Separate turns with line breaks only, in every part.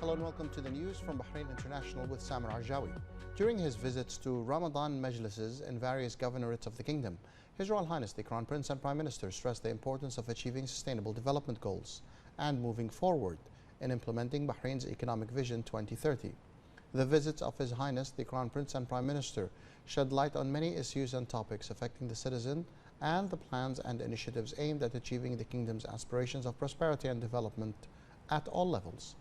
Hello and welcome to the news from Bahrain International with Samar Arjawi. During his visits to Ramadan Majlises in various governorates of the kingdom, His Royal Highness the Crown Prince and Prime Minister stressed the importance of achieving sustainable development goals and moving forward in implementing Bahrain's Economic Vision 2030. The visits of His Highness the Crown Prince and Prime Minister shed light on many issues and topics affecting the citizen and the plans and initiatives aimed at achieving the kingdom's aspirations of prosperity and development at all levels.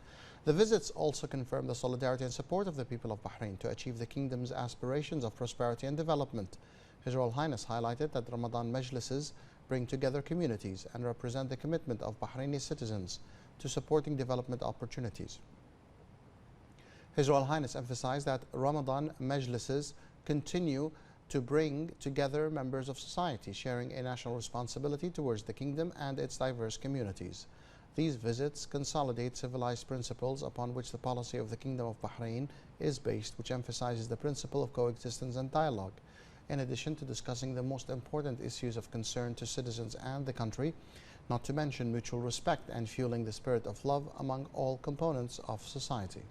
The visits also confirmed the solidarity and support of the people of Bahrain to achieve the kingdom's aspirations of prosperity and development. His Royal Highness highlighted that Ramadan Majlises bring together communities and represent the commitment of Bahraini citizens to supporting development opportunities. His Royal Highness emphasized that Ramadan Majlises continue to bring together members of society sharing a national responsibility towards the kingdom and its diverse communities. These visits consolidate civilized principles upon which the policy of the Kingdom of Bahrain is based, which emphasizes the principle of coexistence and dialogue. In addition to discussing the most important issues of concern to citizens and the country, not to mention mutual respect and fueling the spirit of love among all components of society.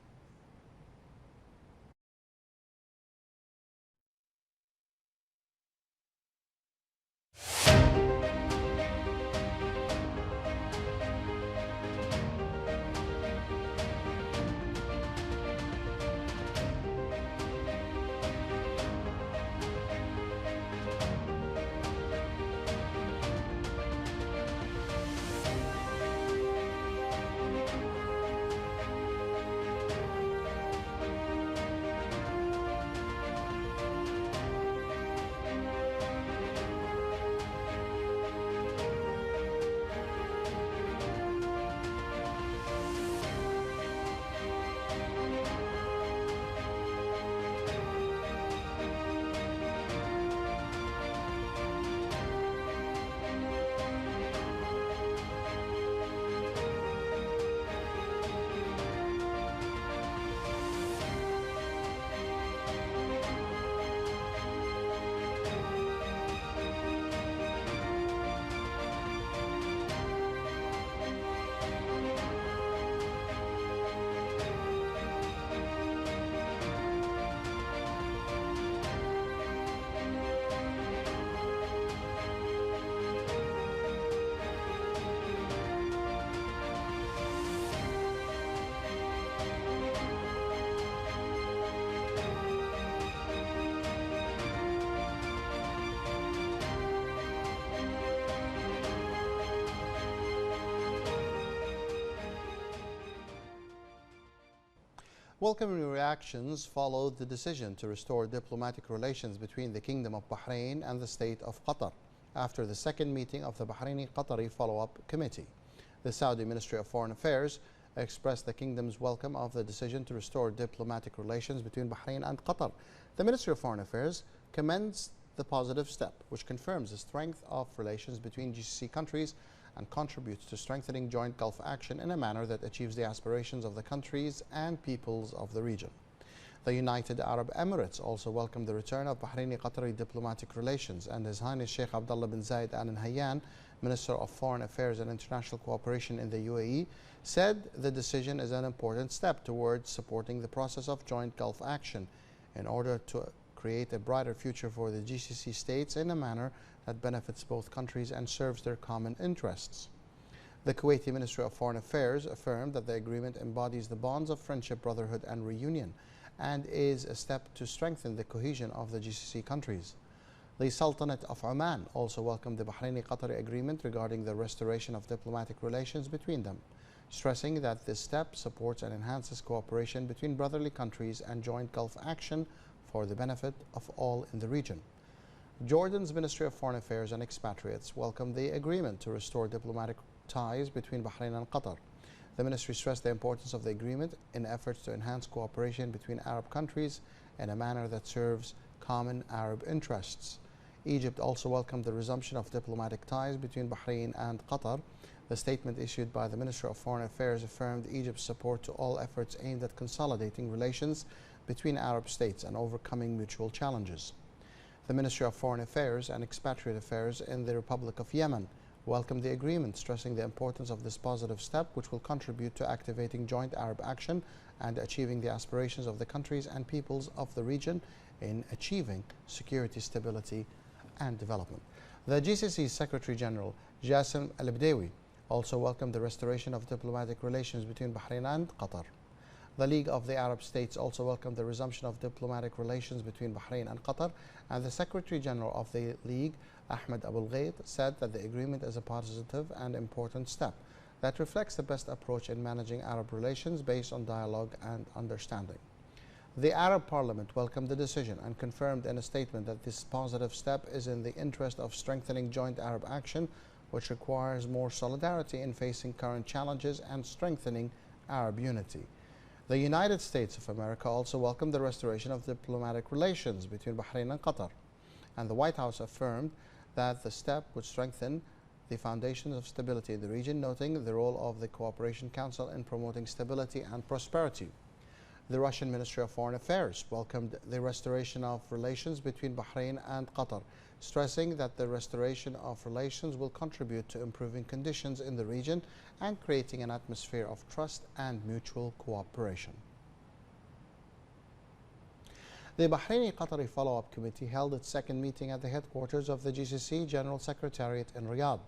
Welcoming reactions followed the decision to restore diplomatic relations between the Kingdom of Bahrain and the State of Qatar after the second meeting of the Bahraini-Qatari Follow-up Committee. The Saudi Ministry of Foreign Affairs expressed the Kingdom's welcome of the decision to restore diplomatic relations between Bahrain and Qatar. The Ministry of Foreign Affairs commends the positive step, which confirms the strength of relations between GCC countries and contributes to strengthening joint Gulf action in a manner that achieves the aspirations of the countries and peoples of the region. The United Arab Emirates also welcomed the return of Bahraini-Qatari diplomatic relations, and His Highness Sheikh Abdullah bin Zayed Al Nahyan, Minister of Foreign Affairs and International Cooperation in the UAE, said the decision is an important step towards supporting the process of joint Gulf action in order to create a brighter future for the GCC states in a manner that benefits both countries and serves their common interests. The Kuwaiti Ministry of Foreign Affairs affirmed that the agreement embodies the bonds of friendship, brotherhood and reunion and is a step to strengthen the cohesion of the GCC countries. The Sultanate of Oman also welcomed the Bahraini-Qatari agreement regarding the restoration of diplomatic relations between them, stressing that this step supports and enhances cooperation between brotherly countries and joint Gulf action for the benefit of all in the region. Jordan's Ministry of Foreign Affairs and Expatriates welcomed the agreement to restore diplomatic ties between Bahrain and Qatar. The ministry stressed the importance of the agreement in efforts to enhance cooperation between Arab countries in a manner that serves common Arab interests. Egypt also welcomed the resumption of diplomatic ties between Bahrain and Qatar. The statement issued by the Ministry of Foreign Affairs affirmed Egypt's support to all efforts aimed at consolidating relations between Arab states and overcoming mutual challenges. The Ministry of Foreign Affairs and Expatriate Affairs in the Republic of Yemen welcomed the agreement, stressing the importance of this positive step, which will contribute to activating joint Arab action and achieving the aspirations of the countries and peoples of the region in achieving security, stability, and development. The GCC's Secretary General, Jassim Al-Bdawi, also welcomed the restoration of diplomatic relations between Bahrain and Qatar. The League of the Arab States also welcomed the resumption of diplomatic relations between Bahrain and Qatar, and the Secretary General of the League, Ahmed Abul Ghait, said that the agreement is a positive and important step that reflects the best approach in managing Arab relations based on dialogue and understanding. The Arab Parliament welcomed the decision and confirmed in a statement that this positive step is in the interest of strengthening joint Arab action, which requires more solidarity in facing current challenges and strengthening Arab unity. The United States of America also welcomed the restoration of diplomatic relations between Bahrain and Qatar, and the White House affirmed that the step would strengthen the foundations of stability in the region, noting the role of the Cooperation Council in promoting stability and prosperity. The Russian Ministry of Foreign Affairs welcomed the restoration of relations between Bahrain and Qatar, stressing that the restoration of relations will contribute to improving conditions in the region and creating an atmosphere of trust and mutual cooperation. The Bahraini-Qatari Follow-up Committee held its second meeting at the headquarters of the GCC General Secretariat in Riyadh,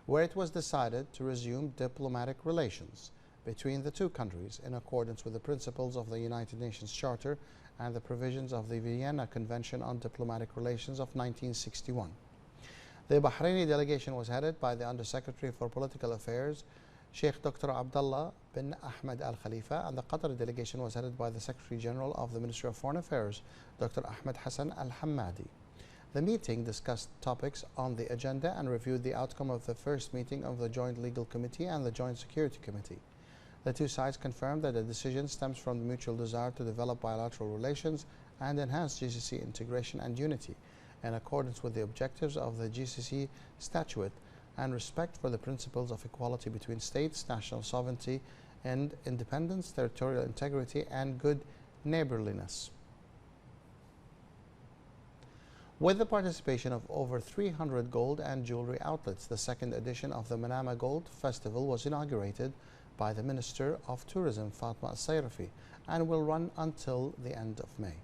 where it was decided to resume diplomatic relations between the two countries in accordance with the principles of the United Nations Charter and the provisions of the Vienna Convention on Diplomatic Relations of 1961. The Bahraini delegation was headed by the Undersecretary for Political Affairs, Sheikh Dr. Abdullah bin Ahmed Al Khalifa, and the Qatari delegation was headed by the Secretary General of the Ministry of Foreign Affairs, Dr. Ahmed Hassan Al Hammadi. The meeting discussed topics on the agenda and reviewed the outcome of the first meeting of the Joint Legal Committee and the Joint Security Committee. The two sides confirmed that the decision stems from the mutual desire to develop bilateral relations and enhance GCC integration and unity in accordance with the objectives of the GCC Statute and respect for the principles of equality between states, national sovereignty and independence, territorial integrity and good neighborliness. With the participation of over 300 gold and jewelry outlets, the second edition of the Manama Gold Festival was inaugurated by the Minister of Tourism, Fatma Al-Sayrafi, and will run until the end of May.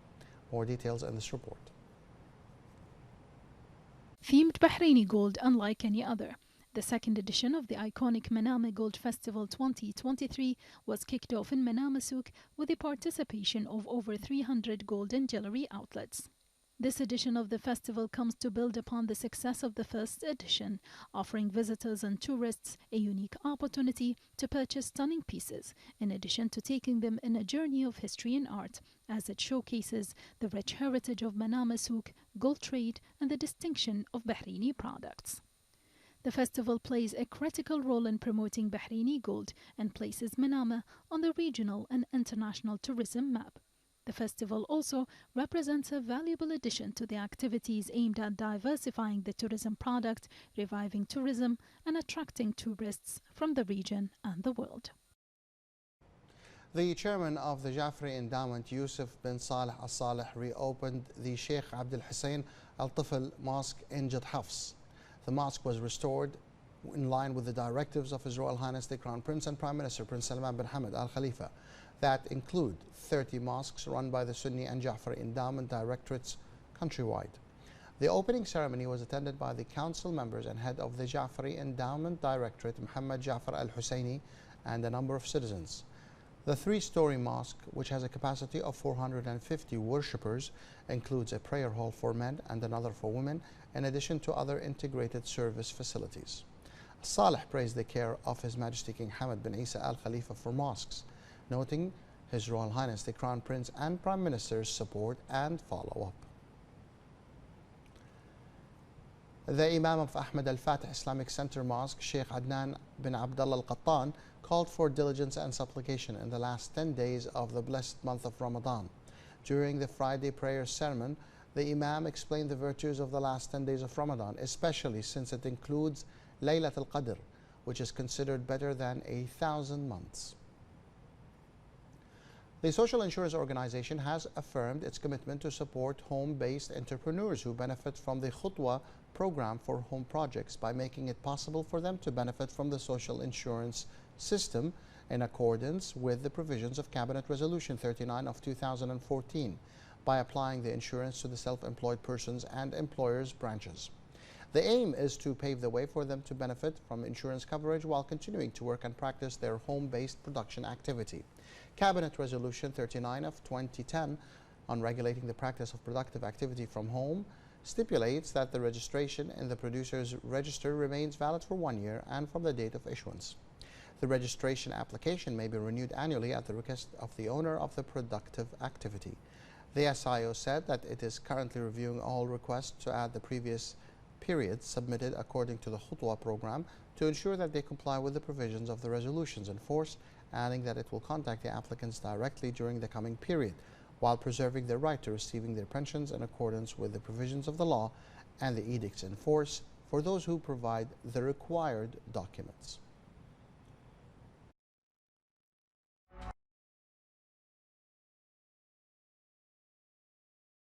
More details in this report.
Themed Bahraini gold unlike any other. The second edition of the iconic Manama Gold Festival 2023 was kicked off in Manama Souk with the participation of over 300 gold and jewelry outlets. This edition of the festival comes to build upon the success of the first edition, offering visitors and tourists a unique opportunity to purchase stunning pieces, in addition to taking them in a journey of history and art, as it showcases the rich heritage of Manama Souk, gold trade, and the distinction of Bahraini products. The festival plays a critical role in promoting Bahraini gold and places Manama on the regional and international tourism map. The festival also represents a valuable addition to the activities aimed at diversifying the tourism product, reviving tourism, and attracting tourists from the region and the world.
The chairman of the Jafri Endowment, Yusuf bin Saleh Al Saleh, reopened the Sheikh Abdul Hussein Al Tifl Mosque in Jid Hafs. The mosque was restored in line with the directives of His Royal Highness the Crown Prince and Prime Minister Prince Salman bin Hamad Al Khalifa that include 30 mosques run by the Sunni and Jafri Endowment Directorates countrywide. The opening ceremony was attended by the council members and head of the Jafri Endowment Directorate, Muhammad Jafar Al Husseini, and a number of citizens. The three-story mosque, which has a capacity of 450 worshippers, includes a prayer hall for men and another for women, in addition to other integrated service facilities. Saleh praised the care of His Majesty King Hamad bin Isa Al Khalifa for mosques, noting His Royal Highness the Crown Prince and Prime Minister's support and follow-up. The Imam of Ahmed Al Fatih Islamic Center Mosque, Sheikh Adnan bin Abdullah Al Qattan, called for diligence and supplication in the last 10 days of the blessed month of Ramadan. During the Friday prayer sermon, the Imam explained the virtues of the last 10 days of Ramadan, especially since it includes Laylat al-Qadr, which is considered better than 1,000 months. The social insurance organization has affirmed its commitment to support home-based entrepreneurs who benefit from the Khutwa program for home projects by making it possible for them to benefit from the social insurance system in accordance with the provisions of Cabinet Resolution 39 of 2014 by applying the insurance to the self-employed persons and employers' branches. The aim is to pave the way for them to benefit from insurance coverage while continuing to work and practice their home-based production activity. Cabinet Resolution 39 of 2010 on regulating the practice of productive activity from home stipulates that the registration in the producer's register remains valid for 1 year and from the date of issuance. The registration application may be renewed annually at the request of the owner of the productive activity. The SIO said that it is currently reviewing all requests to add the previous periods submitted according to the Khutwa program to ensure that they comply with the provisions of the resolutions in force, adding that it will contact the applicants directly during the coming period, while preserving their right to receiving their pensions in accordance with the provisions of the law and the edicts in force for those who provide the required documents.